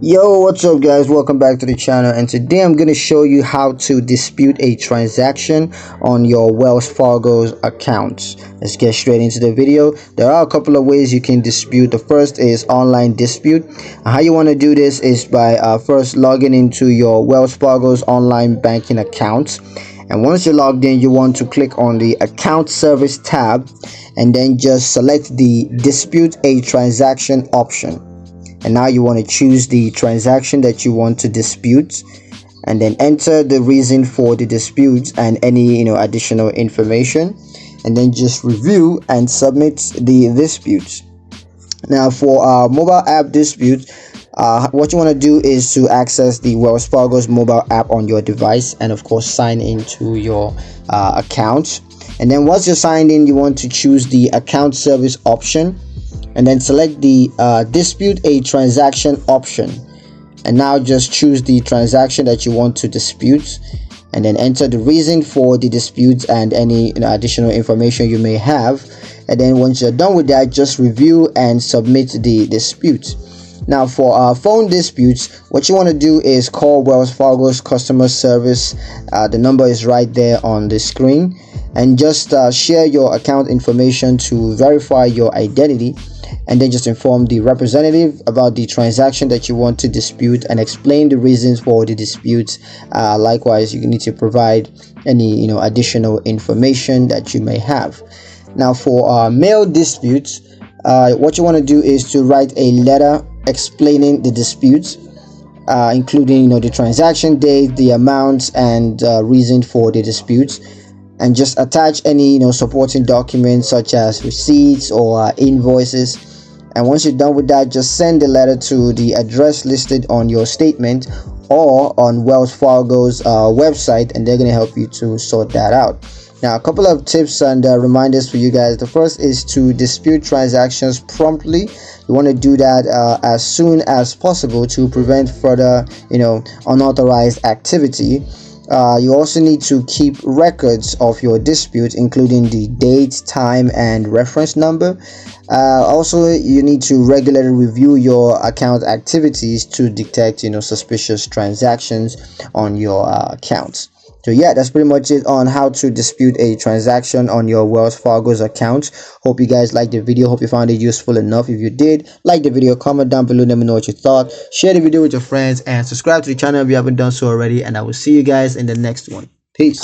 Yo, what's up guys? Welcome back to the channel, and today I'm going to show you how to dispute a transaction on your Wells Fargo's account. Let's get straight into the video. There are a couple of ways you can dispute. The first is online dispute. How you want to do this is by first logging into your Wells Fargo's online banking account. And once you're logged in, you want to click on the account service tab and then just select the dispute a transaction option. And now you want to choose the transaction that you want to dispute, and then enter the reason for the dispute and any additional information, and then just review and submit the dispute. Now for mobile app dispute, what you want to do is to access the Wells Fargo's mobile app on your device, and of course sign into your account. And then once you're signed in, you want to choose the account service option, and then select the dispute a transaction option. And now just choose the transaction that you want to dispute, and then enter the reason for the dispute and any additional information you may have. And then once you're done with that, just review and submit the dispute. Now for phone disputes, what you want to do is call Wells Fargo's customer service. The number is right there on the screen, and just share your account information to verify your identity, and then just inform the representative about the transaction that you want to dispute and explain the reasons for the dispute. Likewise, you need to provide any additional information that you may have. Now for mail disputes, what you want to do is to write a letter explaining the dispute, including the transaction date, the amount, and reason for the dispute, and just attach any supporting documents such as receipts or invoices. And once you're done with that, just send the letter to the address listed on your statement or on Wells Fargo's website, and they're going to help you to sort that out. Now, a couple of tips and reminders for you guys. The first is to dispute transactions promptly. You want to do that as soon as possible to prevent further unauthorized activity. You also need to keep records of your dispute, including the date, time, and reference number. Also, you need to regularly review your account activities to detect suspicious transactions on your accounts. So yeah, that's pretty much it on how to dispute a transaction on your Wells Fargo's account. Hope you guys liked the video. Hope you found it useful enough. If you did, like the video, comment down below, let me know what you thought. Share the video with your friends and subscribe to the channel if you haven't done so already. And I will see you guys in the next one. Peace.